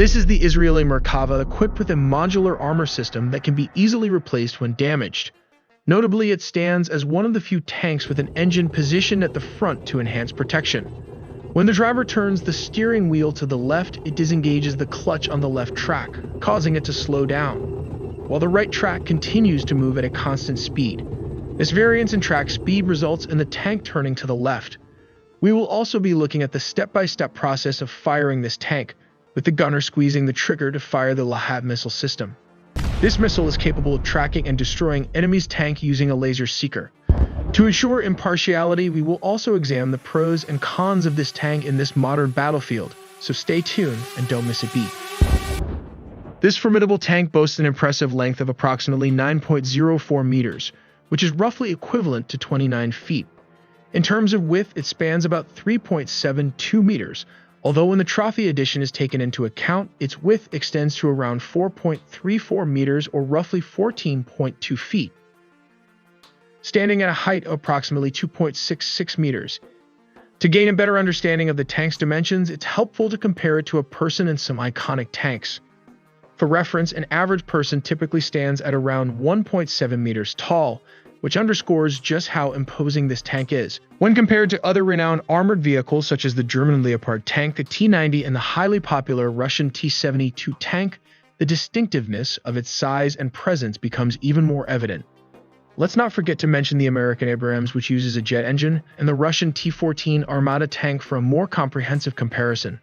This is the Israeli Merkava, equipped with a modular armor system that can be easily replaced when damaged. Notably, it stands as one of the few tanks with an engine positioned at the front to enhance protection. When the driver turns the steering wheel to the left, it disengages the clutch on the left track, causing it to slow down, while the right track continues to move at a constant speed. This variance in track speed results in the tank turning to the left. We will also be looking at the step-by-step process of firing this tank, with the gunner squeezing the trigger to fire the Lahat missile system. This missile is capable of tracking and destroying enemy's tank using a laser seeker. To ensure impartiality, we will also examine the pros and cons of this tank in this modern battlefield, so stay tuned and don't miss a beat. This formidable tank boasts an impressive length of approximately 9.04 meters, which is roughly equivalent to 29 feet. In terms of width, it spans about 3.72 meters, although when the trophy edition is taken into account, its width extends to around 4.34 meters or roughly 14.2 feet, standing at a height of approximately 2.66 meters. To gain a better understanding of the tank's dimensions, it's helpful to compare it to a person in some iconic tanks. For reference, an average person typically stands at around 1.7 meters tall, which underscores just how imposing this tank is. When compared to other renowned armored vehicles such as the German Leopard tank, the T-90, and the highly popular Russian T-72 tank, the distinctiveness of its size and presence becomes even more evident. Let's not forget to mention the American Abrams, which uses a jet engine, and the Russian T-14 Armata tank for a more comprehensive comparison.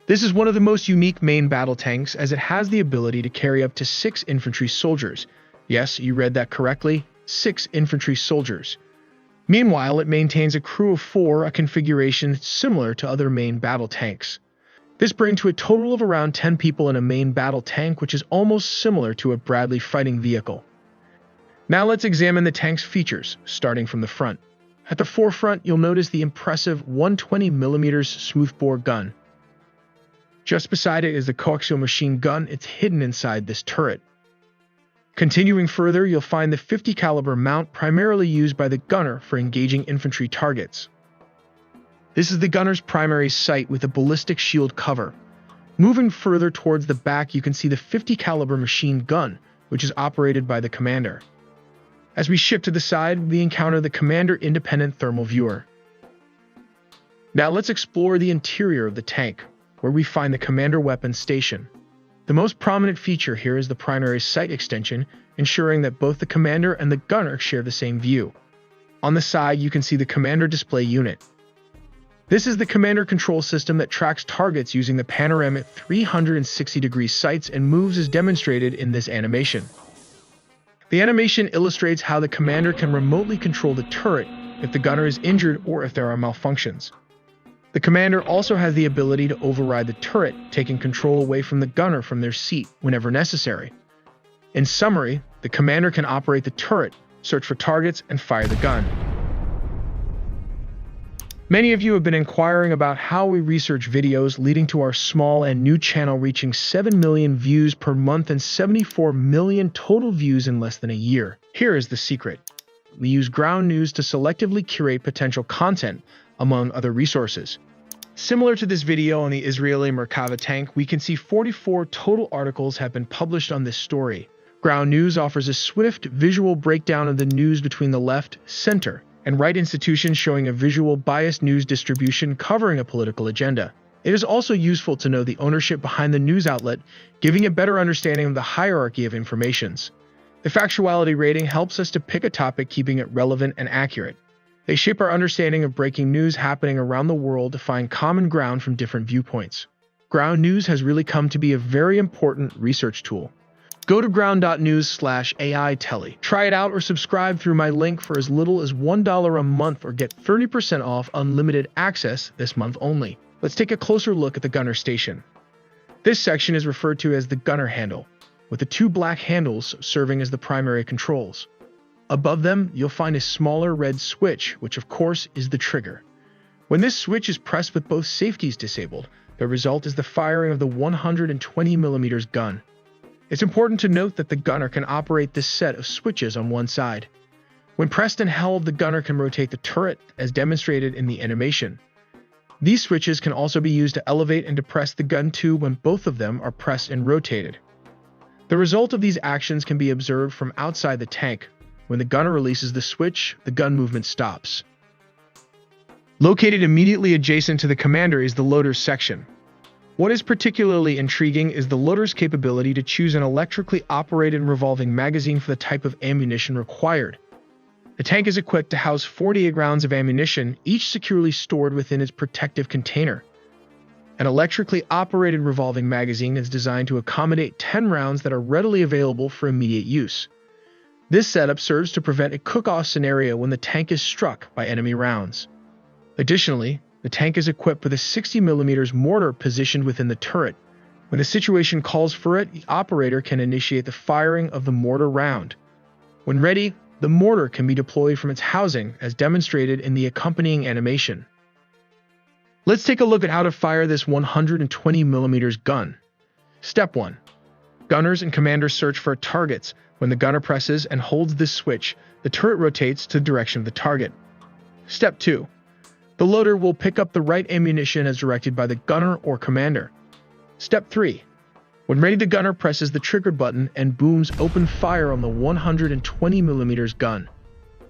This is one of the most unique main battle tanks, as it has the ability to carry up to 6 infantry soldiers. Yes, you read that correctly, 6 infantry soldiers. Meanwhile, it maintains a crew of 4, a configuration similar to other main battle tanks. This brings to a total of around 10 people in a main battle tank, which is almost similar to a Bradley fighting vehicle. Now let's examine the tank's features, starting from the front. At the forefront, you'll notice the impressive 120mm smoothbore gun. Just beside it is the coaxial machine gun. It's hidden inside this turret. Continuing further, you'll find the 50 caliber mount, primarily used by the gunner for engaging infantry targets. This is the gunner's primary sight with a ballistic shield cover. Moving further towards the back, you can see the 50 caliber machine gun, which is operated by the commander. As we shift to the side, we encounter the commander independent thermal viewer. Now let's explore the interior of the tank, where we find the commander weapons station. The most prominent feature here is the primary sight extension, ensuring that both the commander and the gunner share the same view. On the side, you can see the commander display unit. This is the commander control system that tracks targets using the panoramic 360-degree sights and moves as demonstrated in this animation. The animation illustrates how the commander can remotely control the turret if the gunner is injured or if there are malfunctions. The commander also has the ability to override the turret, taking control away from the gunner from their seat whenever necessary. In summary, the commander can operate the turret, search for targets, and fire the gun. Many of you have been inquiring about how we research videos, leading to our small and new channel reaching 7 million views per month and 74 million total views in less than a year. Here is the secret. We use ground news to selectively curate potential content, among other resources. Similar to this video on the Israeli Merkawa tank, we can see 44 total articles have been published on this story. Ground News offers a swift visual breakdown of the news between the left, center, and right institutions, showing a visual biased news distribution covering a political agenda. It is also useful to know the ownership behind the news outlet, giving a better understanding of the hierarchy of informations. The factuality rating helps us to pick a topic, keeping it relevant and accurate. They shape our understanding of breaking news happening around the world to find common ground from different viewpoints. Ground News has really come to be a very important research tool. Go to ground.news/AI Telly. Try it out or subscribe through my link for as little as $1 a month, or get 30% off unlimited access this month only. Let's take a closer look at the gunner station. This section is referred to as the gunner handle, with the 2 black handles serving as the primary controls. Above them, you'll find a smaller red switch, which of course is the trigger. When this switch is pressed with both safeties disabled, the result is the firing of the 120mm gun. It's important to note that the gunner can operate this set of switches on one side. When pressed and held, the gunner can rotate the turret, as demonstrated in the animation. These switches can also be used to elevate and depress the gun tube when both of them are pressed and rotated. The result of these actions can be observed from outside the tank. When the gunner releases the switch, the gun movement stops. Located immediately adjacent to the commander is the loader's section. What is particularly intriguing is the loader's capability to choose an electrically operated revolving magazine for the type of ammunition required. The tank is equipped to house 48 rounds of ammunition, each securely stored within its protective container. An electrically operated revolving magazine is designed to accommodate 10 rounds that are readily available for immediate use. This setup serves to prevent a cook-off scenario when the tank is struck by enemy rounds. Additionally, the tank is equipped with a 60mm mortar positioned within the turret. When the situation calls for it, the operator can initiate the firing of the mortar round. When ready, the mortar can be deployed from its housing as demonstrated in the accompanying animation. Let's take a look at how to fire this 120mm gun. Step 1. Gunners and commanders search for targets. When the gunner presses and holds this switch, the turret rotates to the direction of the target. Step 2. The loader will pick up the right ammunition as directed by the gunner or commander. Step 3. When ready, the gunner presses the trigger button and booms open fire on the 120mm gun.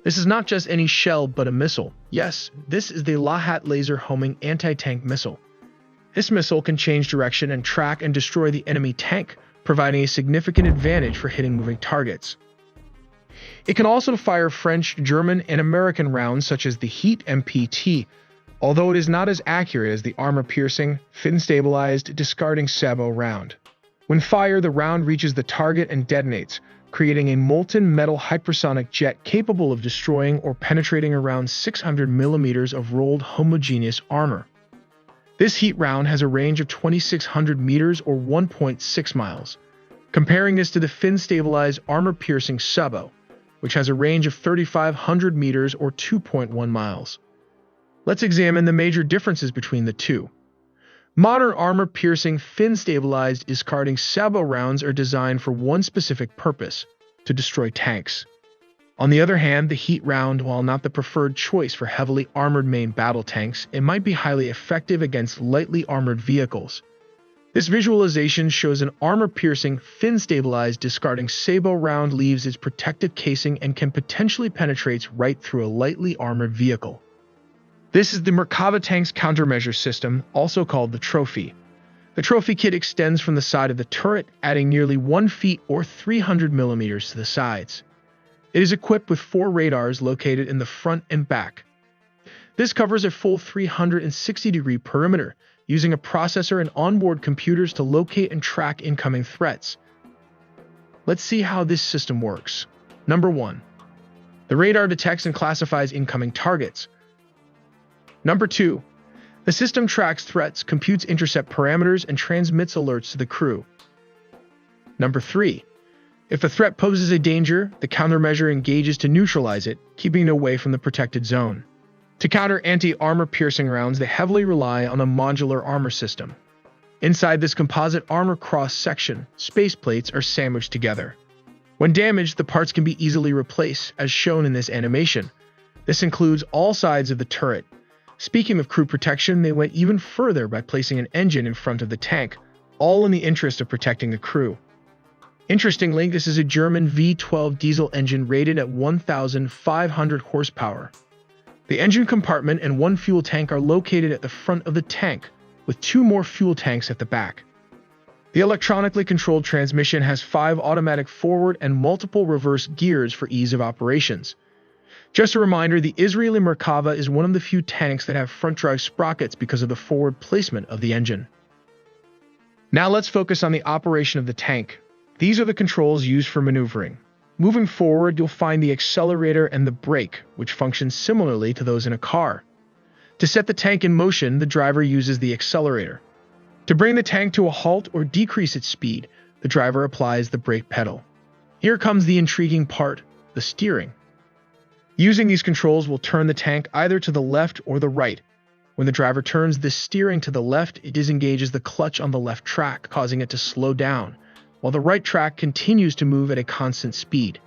This is not just any shell but a missile. Yes, this is the Lahat laser homing anti-tank missile. This missile can change direction and track and destroy the enemy tank, providing a significant advantage for hitting moving targets. It can also fire French, German, and American rounds such as the Heat MPT, although it is not as accurate as the armor-piercing, fin-stabilized, discarding sabot round. When fired, the round reaches the target and detonates, creating a molten metal hypersonic jet capable of destroying or penetrating around 600mm of rolled homogeneous armor. This heat round has a range of 2,600 meters or 1.6 miles. Comparing this to the fin-stabilized armor-piercing sabot, which has a range of 3,500 meters or 2.1 miles. Let's examine the major differences between the two. Modern armor-piercing, fin-stabilized, discarding sabot rounds are designed for one specific purpose: to destroy tanks. On the other hand, the heat round, while not the preferred choice for heavily armored main battle tanks, it might be highly effective against lightly armored vehicles. This visualization shows an armor-piercing, fin-stabilized, discarding sabot round leaves its protective casing and can potentially penetrate right through a lightly armored vehicle. This is the Merkawa Tank's countermeasure system, also called the Trophy. The Trophy kit extends from the side of the turret, adding nearly 1 feet or 300mm to the sides. It is equipped with 4 radars located in the front and back. This covers a full 360-degree perimeter, using a processor and onboard computers to locate and track incoming threats. Let's see how this system works. Number 1. The radar detects and classifies incoming targets. Number 2. The system tracks threats, computes intercept parameters, and transmits alerts to the crew. Number 3. If the threat poses a danger, the countermeasure engages to neutralize it, keeping it away from the protected zone. To counter anti-armor piercing rounds, they heavily rely on a modular armor system. Inside this composite armor cross-section, space plates are sandwiched together. When damaged, the parts can be easily replaced, as shown in this animation. This includes all sides of the turret. Speaking of crew protection, they went even further by placing an engine in front of the tank, all in the interest of protecting the crew. Interestingly, this is a German V12 diesel engine rated at 1,500 horsepower. The engine compartment and 1 fuel tank are located at the front of the tank, with 2 more fuel tanks at the back. The electronically controlled transmission has 5 automatic forward and multiple reverse gears for ease of operations. Just a reminder, the Israeli Merkava is one of the few tanks that have front drive sprockets because of the forward placement of the engine. Now let's focus on the operation of the tank. These are the controls used for maneuvering. Moving forward, you'll find the accelerator and the brake, which function similarly to those in a car. To set the tank in motion, the driver uses the accelerator. To bring the tank to a halt or decrease its speed, the driver applies the brake pedal. Here comes the intriguing part, the steering. Using these controls will turn the tank either to the left or the right. When the driver turns the steering to the left, it disengages the clutch on the left track, causing it to slow down, while the right track continues to move at a constant speed.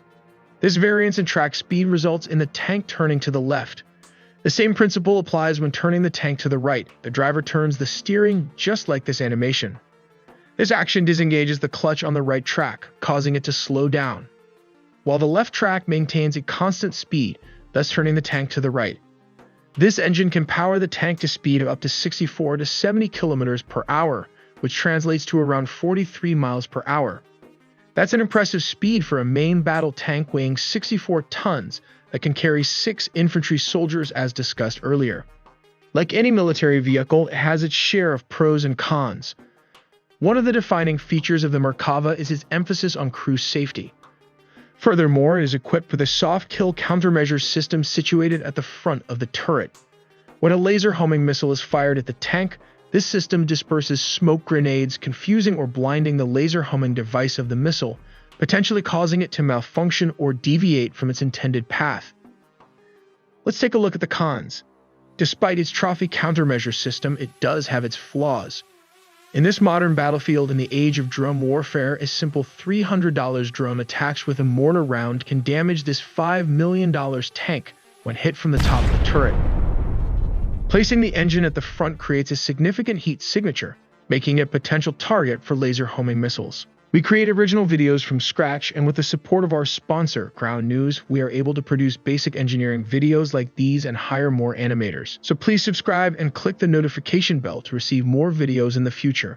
This variance in track speed results in the tank turning to the left. The same principle applies when turning the tank to the right. The driver turns the steering just like this animation. This action disengages the clutch on the right track, causing it to slow down, while the left track maintains a constant speed, thus turning the tank to the right. This engine can power the tank to speed of up to 64 to 70 kilometers per hour, which translates to around 43 miles per hour. That's an impressive speed for a main battle tank weighing 64 tons that can carry 6 infantry soldiers as discussed earlier. Like any military vehicle, it has its share of pros and cons. One of the defining features of the Merkava is its emphasis on crew safety. Furthermore, it is equipped with a soft kill countermeasure system situated at the front of the turret. When a laser homing missile is fired at the tank, this system disperses smoke grenades, confusing or blinding the laser homing device of the missile, potentially causing it to malfunction or deviate from its intended path. Let's take a look at the cons. Despite its trophy countermeasure system, it does have its flaws. In this modern battlefield in the age of drone warfare, a simple $300 drone attached with a mortar round can damage this $5 million tank when hit from the top of the turret. Placing the engine at the front creates a significant heat signature, making it a potential target for laser homing missiles. We create original videos from scratch, and with the support of our sponsor, Ground News, we are able to produce basic engineering videos like these and hire more animators. So please subscribe and click the notification bell to receive more videos in the future.